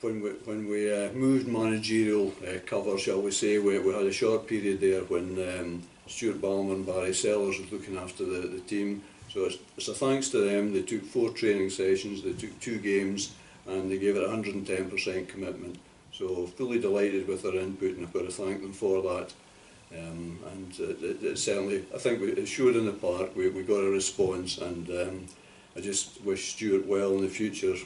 when we moved managerial cover, shall we say, we had a short period there when Stuart Balmer and Barry Sellers was looking after the team. So it's a thanks to them. They took 4 training sessions, they took 2 games, and they gave it 110% commitment. So fully delighted with their input, and I've got to thank them for that. It certainly, I think it showed in the park. We got a response, and I just wish Stuart well in the future,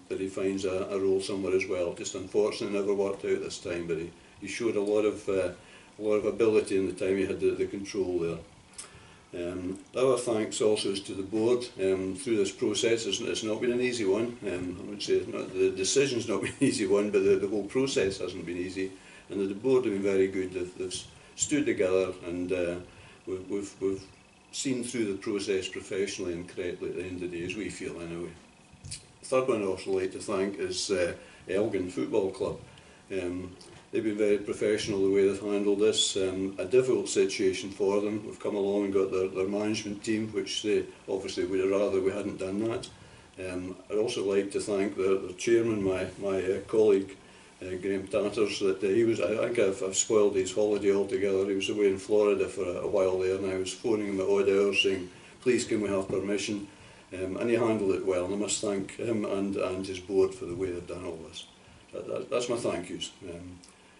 that he finds a role somewhere as well. Just unfortunately never worked out this time, but he showed a lot of ability in the time he had the control there. The other thanks also is to the board. Through this process, it's not been an easy one. I would say the decision's not been an easy one, but the whole process hasn't been easy. And the board have been very good. They've stood together, and we've seen through the process professionally and correctly at the end of the day, as we feel anyway. The third one I'd also like to thank is Elgin Football Club. They've been very professional the way they've handled this. A difficult situation for them. We've come along and got their management team, which they obviously would have rather we hadn't done that. I'd also like to thank their chairman, my colleague, Graham Tatters, that he was, I think I've spoiled his holiday altogether. He was away in Florida for a while there, and I was phoning him at odd hours saying, please can we have permission? And he handled it well, and I must thank him and his board for the way they've done all this. That's my thank yous.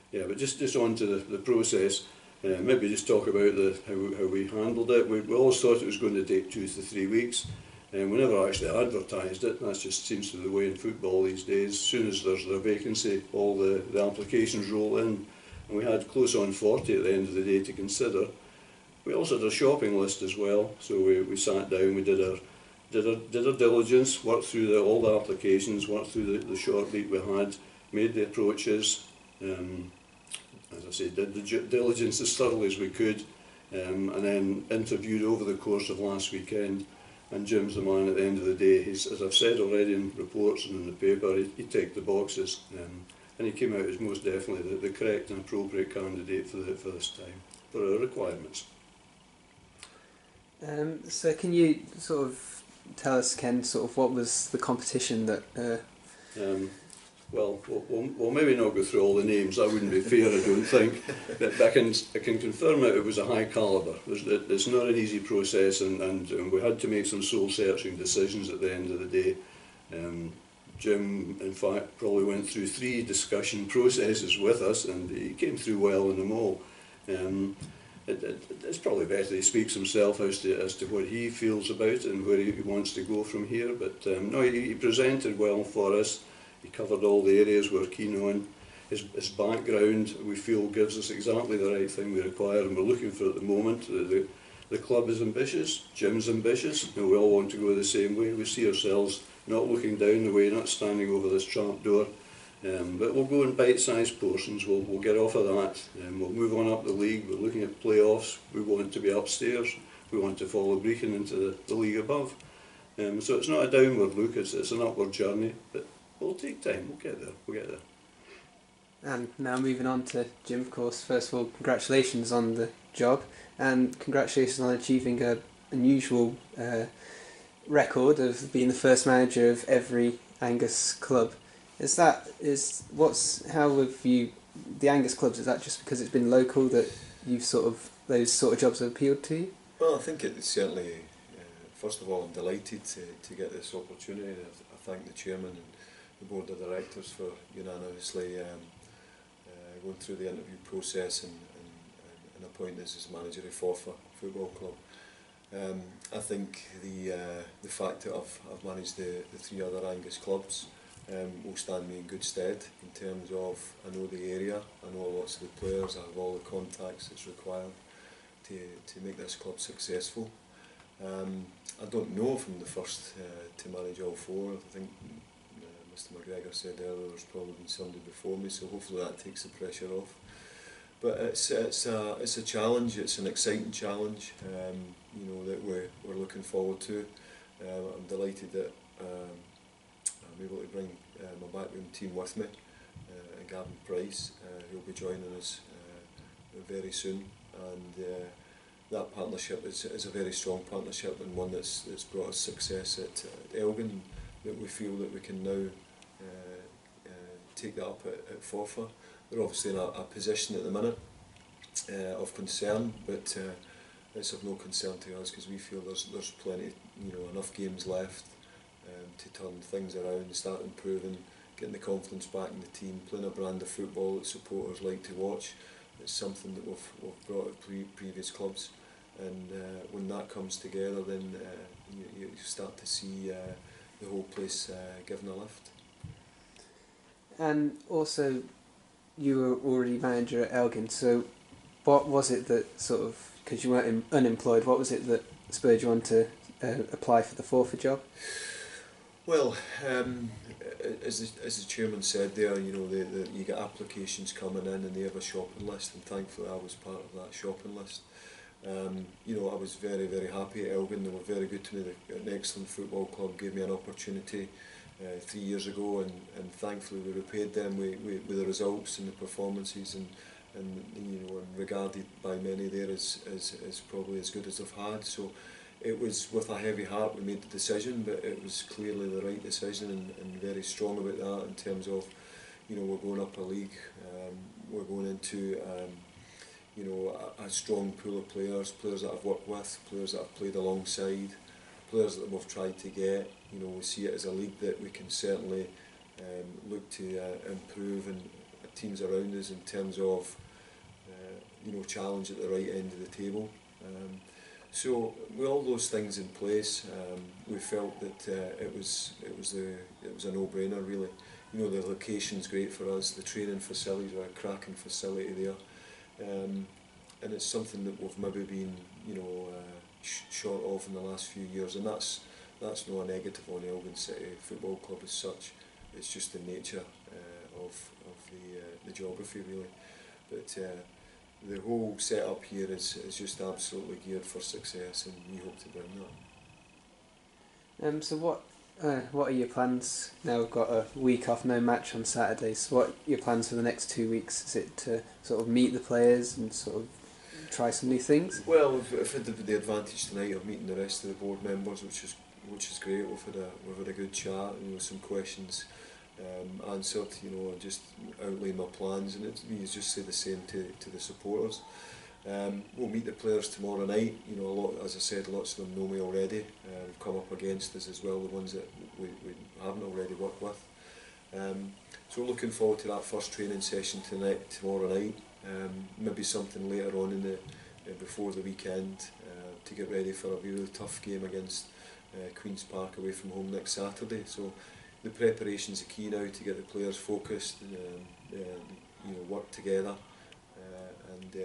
Yeah, but just on to the process, maybe just talk about how we handled it. We always thought it was going to take 2 to 3 weeks. We never actually advertised it. That just seems to be the way in football these days. As soon as there's a vacancy, all the applications roll in. And we had close on 40 at the end of the day to consider. We also had a shopping list as well. So we sat down, we did our diligence, worked through all the applications, worked through the short week we had, made the approaches. As I say, did the diligence as thoroughly as we could, and then interviewed over the course of last weekend. And Jim's the man at the end of the day. As I've said already in reports and in the paper, he ticked the boxes, and he came out as most definitely the correct and appropriate candidate for this time, for our requirements. So can you sort of tell us, Ken, sort of what was the competition that... Well, we'll maybe not go through all the names. That wouldn't be fair, I don't think. But I can confirm it was a high calibre. It's not an easy process, and we had to make some soul-searching decisions at the end of the day. Jim, in fact, probably went through 3 discussion processes with us, and he came through well in them all. It's probably better he speaks himself as to what he feels about it and where he wants to go from here. But no, he presented well for us. He covered all the areas we're keen on. His background, we feel, gives us exactly the right thing we require and we're looking for at the moment. The club is ambitious, Jim's ambitious, and we all want to go the same way. We see ourselves not looking down the way, not standing over this trap door. But we'll go in bite-sized portions, we'll get off of that, we'll move on up the league. We're looking at playoffs, we want to be upstairs, we want to follow Brecon into the league above. So it's not a downward look, it's an upward journey. But it'll take time, we'll get there. And now moving on to Jim, of course. First of all, congratulations on the job, and congratulations on achieving an unusual record of being the first manager of every Angus club. How have you, the Angus clubs, is that just because it's been local that those sort of jobs have appealed to you? Well, I think it's certainly, first of all, I'm delighted to get this opportunity. I thank the chairman and the board of directors for unanimously going through the interview process and appointing us as manager of Forfar Football Club. I think the fact that I've managed the 3 other Angus clubs will stand me in good stead in terms of, I know the area, I know lots of the players, I have all the contacts that's required to make this club successful. I don't know if I'm the first to manage all 4. I think Mr McGregor said earlier there's probably been somebody before me, so hopefully that takes the pressure off. But it's a challenge, it's an exciting challenge, that we're looking forward to. I'm delighted that I'm able to bring my backroom team with me, and Gavin Price, who'll be joining us very soon, and that partnership is a very strong partnership and one that's brought us success at Elgin, that we feel that we can now take that up at Forfar. They're obviously in a position at the minute of concern, but it's of no concern to us because we feel there's plenty, enough games left to turn things around, start improving, getting the confidence back in the team, playing a brand of football that supporters like to watch. It's something that we've brought at previous clubs, and when that comes together, then you start to see the whole place given a lift. And also, you were already manager at Elgin, so what was it that sort of, because you weren't unemployed, what was it that spurred you on to apply for the Forfar job? Well, as the chairman said there, you get applications coming in and they have a shopping list, and thankfully I was part of that shopping list. I was very, very happy at Elgin. They were very good to me. They're an excellent football club, gave me an opportunity 3 years ago, and thankfully we repaid them with the results and the performances, and regarded by many there as probably as good as they've had. So it was with a heavy heart we made the decision, but it was clearly the right decision, and very strong about that in terms of, we're going up a league, we're going into a strong pool of players that I've worked with, players that I've played alongside, players that we've tried to get. We see it as a league that we can certainly look to improve, and teams around us in terms of challenge at the right end of the table. So with all those things in place, we felt that it was a no-brainer really. The location's great for us. The training facilities are a cracking facility there, and it's something that we've maybe been short of in the last few years, and that's not a negative on Elgin City Football Club as such. It's just the nature of the geography really. But the whole setup here is just absolutely geared for success, and we hope to bring that. So what are your plans now? We've got a week off, no match on Saturdays. So what are your plans for the next 2 weeks? Is it to sort of meet the players and sort of try some new things? Well, we've had the advantage tonight of meeting the rest of the board members, which is great. We've had a good chat, some questions answered, and just outline my plans, and it's just say the same to the supporters. We'll meet the players tomorrow night. As I said, lots of them know me already. Have come up against us as well, the ones that we haven't already worked with. So we're looking forward to that first training session tomorrow night. Maybe something later on before the weekend to get ready for a really tough game against Queen's Park away from home next Saturday. So the preparations are key now to get the players focused, work together, and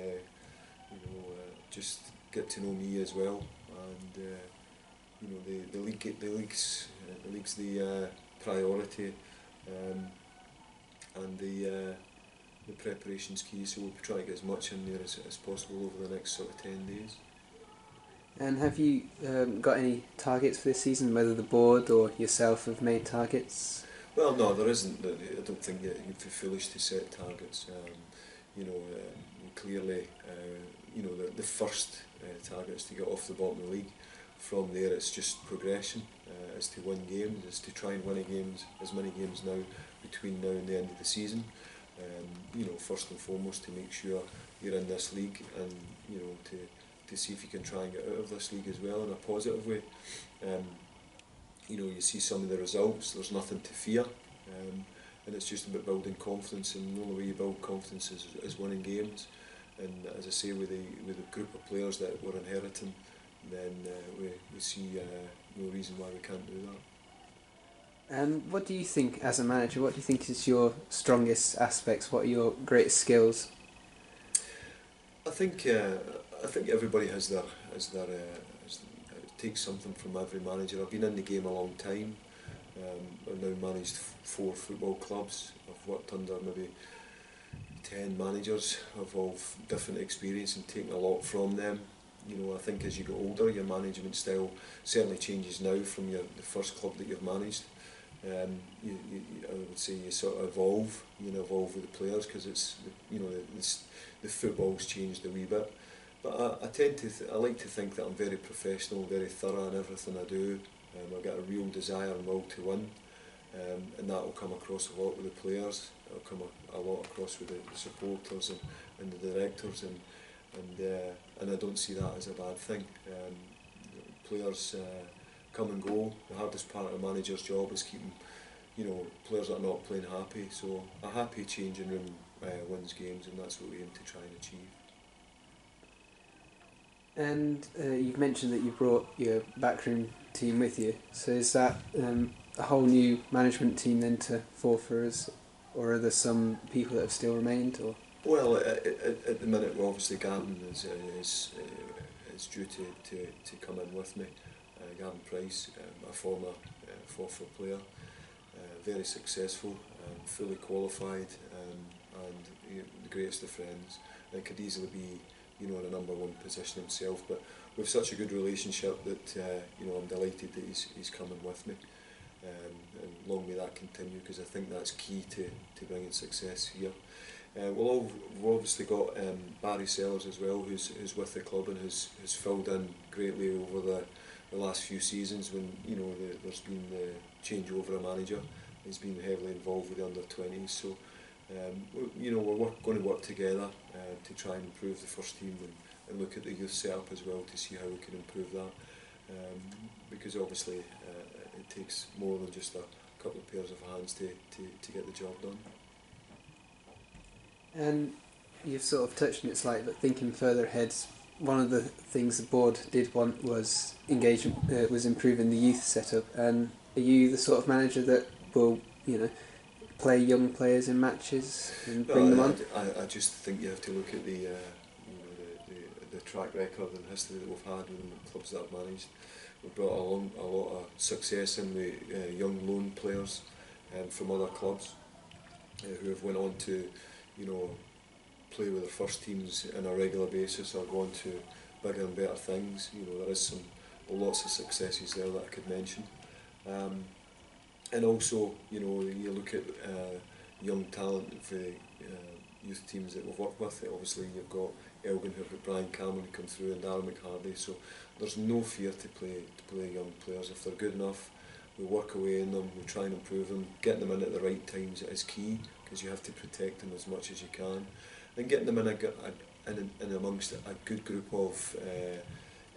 just get to know me as well. And the league's the priority, and the preparation's key. So we'll be trying to get as much in there as possible over the next sort of 10 days. And have you got any targets for this season, whether the board or yourself have made targets? Well, no, there isn't. I don't think you'd be foolish to set targets. Clearly, the first target is to get off the bottom of the league. From there, it's just progression. It's to win games. It's to try and win as many games now between now and the end of the season. First and foremost, to make sure you're in this league, and to see if you can try and get out of this league as well in a positive way. You see some of the results, there's nothing to fear, and it's just about building confidence, and the only way you build confidence is winning games. And as I say, with the group of players that we're inheriting, then we see no reason why we can't do that. And what do you think, as a manager, what do you think is your strongest aspects? What are your greatest skills? I think everybody has their takes something from every manager. I've been in the game a long time. I've now managed 4 football clubs. I've worked under maybe 10 managers of all different experience and taken a lot from them. I think as you get older, your management style certainly changes now from the first club that you've managed. I would say you sort of evolve. Evolve with the players, because it's the football's changed a wee bit. But I like to think that I'm very professional, very thorough in everything I do. I've got a real desire and will to win. and that will come across a lot with the players. It'll come a lot across with the supporters and the directors, and I don't see that as a bad thing. Players come and go. The hardest part of a manager's job is keeping, players that are not playing happy. So a happy changing room wins games, and that's what we aim to try and achieve. And you've mentioned that you brought your backroom team with you. So is that a whole new management team then to Forfar, or are there some people that have still remained? Or? Well, at the minute, well, obviously Gavin is due to come in with me. Gavin Price, a former Forfar player, very successful, fully qualified, and the greatest of friends. It could easily be, in a #1 position himself, but we've such a good relationship that I'm delighted that he's coming with me, and long may that continue, because I think that's key to bringing success here. We've obviously got Barry Sellers as well, who's with the club and has filled in greatly over the last few seasons when there's been the changeover of manager. He's been heavily involved with the under-20s, so we're going to work together to try and improve the first team and look at the youth setup as well to see how we can improve that, because obviously it takes more than just a couple of pairs of hands to get the job done. And you've sort of touched on it slightly, but thinking further ahead, one of the things the board did want was engagement, was improving the youth setup. And are you the sort of manager that will, play young players in matches and bring them on? I just think you have to look at the track record and history that we've had with the clubs that I've managed. We've brought along a lot of success in with young loan players from other clubs who have went on to play with their first teams on a regular basis or go on to bigger and better things. There is lots of successes there that I could mention. And also, you look at young talent for youth teams that we've worked with. Obviously, you've got Elgin, who've got Brian Cameron who come through, and Darren McHardy. So there's no fear to play young players. If they're good enough, we work away in them, we try and improve them. Getting them in at the right times is key, because you have to protect them as much as you can. And getting them in amongst a good group of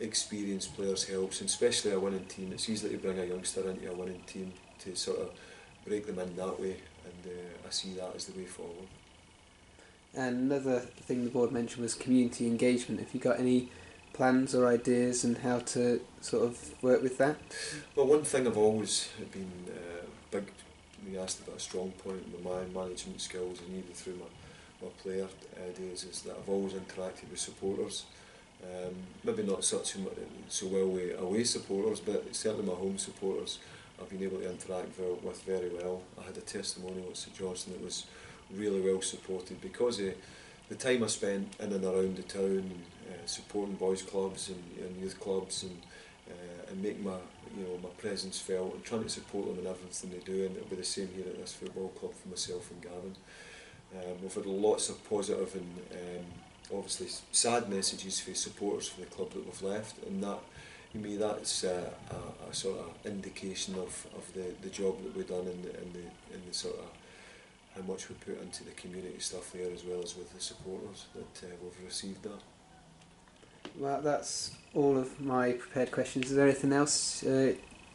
experienced players helps, and especially a winning team. It's easy to bring a youngster into a winning team to sort of break them in that way, and I see that as the way forward. And another thing the board mentioned was community engagement. Have you got any plans or ideas on how to sort of work with that? Well, one thing I've always been big, you asked about a strong point with my management skills, and even through my player days, is that I've always interacted with supporters. Maybe not so well with away supporters, but certainly my home supporters I've been able to interact with very well. I had a testimonial at St Johnstone that was really well supported because of the time I spent in and around the town, supporting boys clubs and youth clubs, and making my presence felt and trying to support them in everything they do. And it'll be the same here at this football club for myself and Gavin. We've had lots of positive and obviously sad messages for supporters for the club that we've left, and that, to me, that's a sort of indication of the job that we've done and the sort of how much we put into the community stuff there, as well as with the supporters that we've received that. Well, that's all of my prepared questions. Is there anything else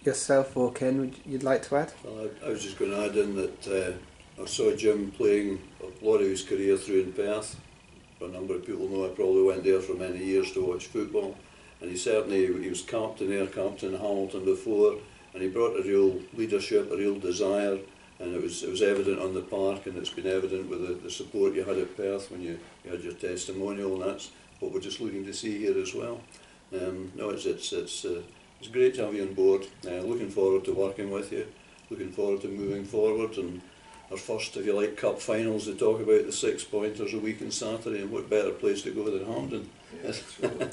yourself or Ken you'd like to add? Well, I was just going to add in that I saw Jim playing a lot of his career through in Perth. A number of people know I probably went there for many years to watch football, and he was captain there, captain Hamilton before, and he brought a real leadership, a real desire, and it was evident on the park, and it's been evident with the support you had at Perth when you had your testimonial, and that's what we're just looking to see here as well. No, it's great to have you on board. Looking forward to working with you, looking forward to moving forward, and our first, if you like, cup finals to talk about the 6 pointers a week on Saturday, and what better place to go than Hampden? Yeah, absolutely.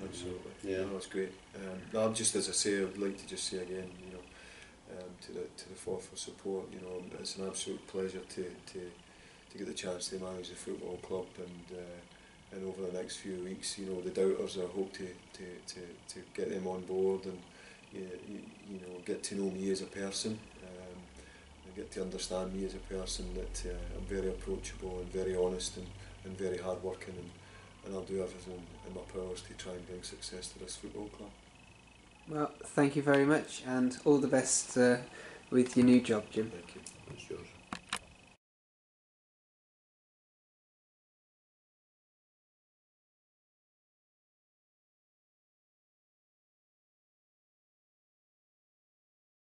Absolutely. Yeah, no, that's great. No, just as I say, I'd like to just say again, to the Forfar support, it's an absolute pleasure to get the chance to manage the football club, and over the next few weeks, the doubters, I hope to get them on board and get to know me as a person. get to understand me as a person, that I'm very approachable and very honest and very hard working, and I'll do everything in my powers to try and bring success to this football club. Well, thank you very much, and all the best with your new job, Jim. Thank you.